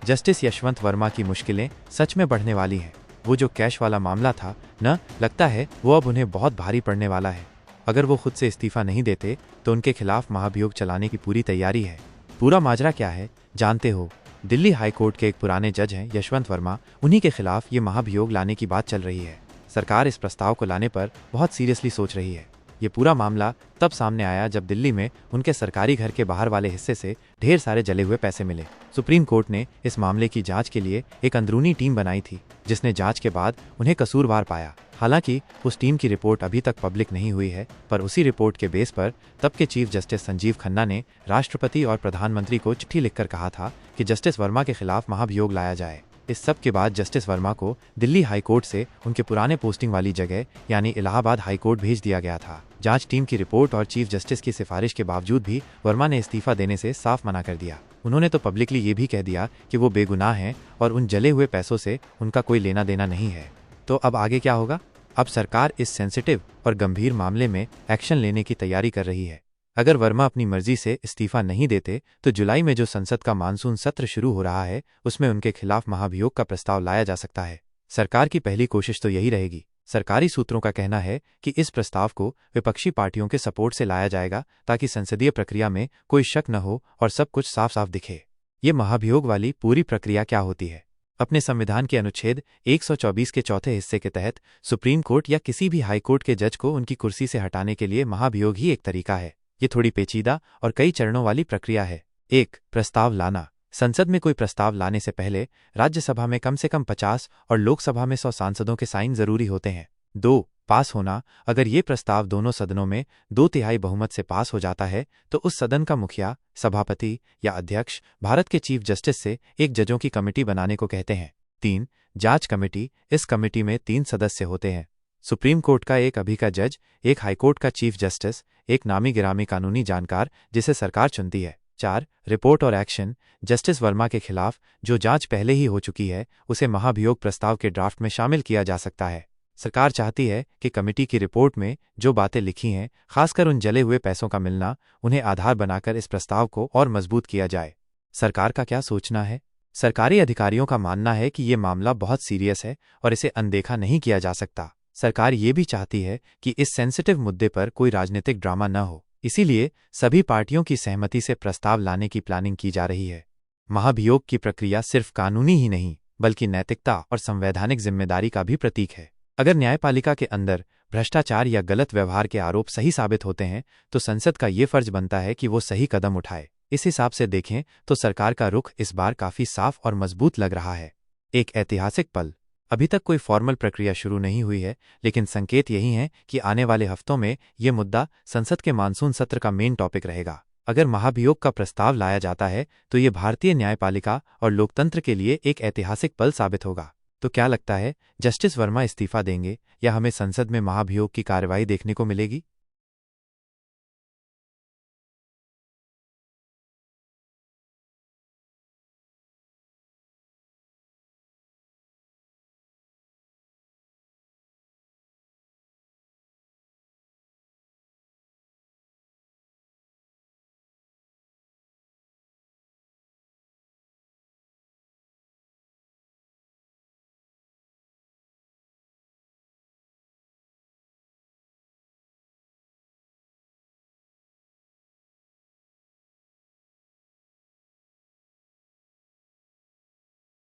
Justice Yashwant Verma की मुश्किलें सच में बढ़ने वाली हैं। वो जो कैश वाला मामला था न, लगता है वो अब उन्हें बहुत भारी पड़ने वाला है। अगर वो खुद से इस्तीफा नहीं देते तो उनके खिलाफ महाभियोग चलाने की पूरी तैयारी है। पूरा माजरा क्या है जानते हो? दिल्ली हाई कोर्ट के एक पुराने जज हैं यशवंत वर्मा, उन्हीं के खिलाफ ये महाभियोग लाने की बात चल रही है। सरकार इस प्रस्ताव को लाने पर बहुत सीरियसली सोच रही है। ये पूरा मामला तब सामने आया जब दिल्ली में उनके सरकारी घर के बाहर वाले हिस्से से ढेर सारे जले हुए पैसे मिले। सुप्रीम कोर्ट ने इस मामले की जांच के लिए एक अंदरूनी टीम बनाई थी, जिसने जांच के बाद उन्हें कसूरवार पाया। हालांकि उस टीम की रिपोर्ट अभी तक पब्लिक नहीं हुई है, पर उसी रिपोर्ट के बेस पर तब के चीफ जस्टिस संजीव खन्ना ने राष्ट्रपति और प्रधानमंत्री को चिट्ठी लिखकर कहा था कि जस्टिस वर्मा के खिलाफ महाभियोग लाया जाए। इस सब के बाद जस्टिस वर्मा को दिल्ली हाई कोर्ट से उनके पुराने पोस्टिंग वाली जगह यानी इलाहाबाद हाई कोर्ट भेज दिया गया था। जांच टीम की रिपोर्ट और चीफ जस्टिस की सिफारिश के बावजूद भी वर्मा ने इस्तीफा देने से साफ मना कर दिया। उन्होंने तो पब्लिकली ये भी कह दिया कि वो बेगुनाह हैं और उन जले हुए पैसों से उनका कोई लेना देना नहीं है। तो अब आगे क्या होगा? अब सरकार इस सेंसिटिव और गंभीर मामले में एक्शन लेने की तैयारी कर रही है। अगर वर्मा अपनी मर्जी से इस्तीफा नहीं देते तो जुलाई में जो संसद का मानसून सत्र शुरू हो रहा है, उसमें उनके खिलाफ महाभियोग का प्रस्ताव लाया जा सकता है। सरकार की पहली कोशिश तो यही रहेगी। सरकारी सूत्रों का कहना है कि इस प्रस्ताव को विपक्षी पार्टियों के सपोर्ट से लाया जाएगा ताकि संसदीय प्रक्रिया में कोई शक न हो और सब कुछ साफ साफ दिखे। ये महाभियोग वाली पूरी प्रक्रिया क्या होती है? अपने संविधान के अनुच्छेद 124 के चौथे हिस्से के तहत सुप्रीम कोर्ट या किसी भी हाई कोर्ट के जज को उनकी कुर्सी से हटाने के लिए महाभियोग ही एक तरीका है। ये थोड़ी पेचीदा और कई चरणों वाली प्रक्रिया है। 1. प्रस्ताव लाना। संसद में कोई प्रस्ताव लाने से पहले राज्यसभा में कम से कम 50 और लोकसभा में 100 सांसदों के साइन जरूरी होते हैं। 2. पास होना। अगर ये प्रस्ताव दोनों सदनों में 2/3 बहुमत से पास हो जाता है तो उस सदन का मुखिया, सभापति या अध्यक्ष भारत के चीफ जस्टिस से एक जजों की कमेटी बनाने को कहते हैं। 3. जांच कमेटी। इस कमेटी में 3 सदस्य होते हैं। सुप्रीम कोर्ट का एक अभी का जज, एक हाईकोर्ट का चीफ जस्टिस, एक नामी गिरामी कानूनी जानकार जिसे सरकार चुनती है। 4. रिपोर्ट और एक्शन। जस्टिस वर्मा के खिलाफ जो जांच पहले ही हो चुकी है उसे महाभियोग प्रस्ताव के ड्राफ्ट में शामिल किया जा सकता है। सरकार चाहती है कि कमेटी की रिपोर्ट में जो बातें लिखी हैं, खासकर उन जले हुए पैसों का मिलना, उन्हें आधार बनाकर इस प्रस्ताव को और मजबूत किया जाए। सरकार का क्या सोचना है? सरकारी अधिकारियों का मानना है कि ये मामला बहुत सीरियस है और इसे अनदेखा नहीं किया जा सकता। सरकार ये भी चाहती है कि इस सेंसिटिव मुद्दे पर कोई राजनीतिक ड्रामा न हो, इसीलिए सभी पार्टियों की सहमति से प्रस्ताव लाने की प्लानिंग की जा रही है। महाभियोग की प्रक्रिया सिर्फ कानूनी ही नहीं बल्कि नैतिकता और संवैधानिक जिम्मेदारी का भी प्रतीक है। अगर न्यायपालिका के अंदर भ्रष्टाचार या गलत व्यवहार के आरोप सही साबित होते हैं तो संसद का ये फर्ज बनता है कि वो सही कदम उठाए। इस हिसाब से देखें तो सरकार का रुख इस बार काफी साफ और मजबूत लग रहा है। एक ऐतिहासिक पल। अभी तक कोई फॉर्मल प्रक्रिया शुरू नहीं हुई है, लेकिन संकेत यही हैं कि आने वाले हफ्तों में ये मुद्दा संसद के मानसून सत्र का मेन टॉपिक रहेगा। अगर महाभियोग का प्रस्ताव लाया जाता है तो ये भारतीय न्यायपालिका और लोकतंत्र के लिए एक ऐतिहासिक पल साबित होगा। तो क्या लगता है, जस्टिस वर्मा इस्तीफा देंगे या हमें संसद में महाभियोग की कार्रवाई देखने को मिलेगी?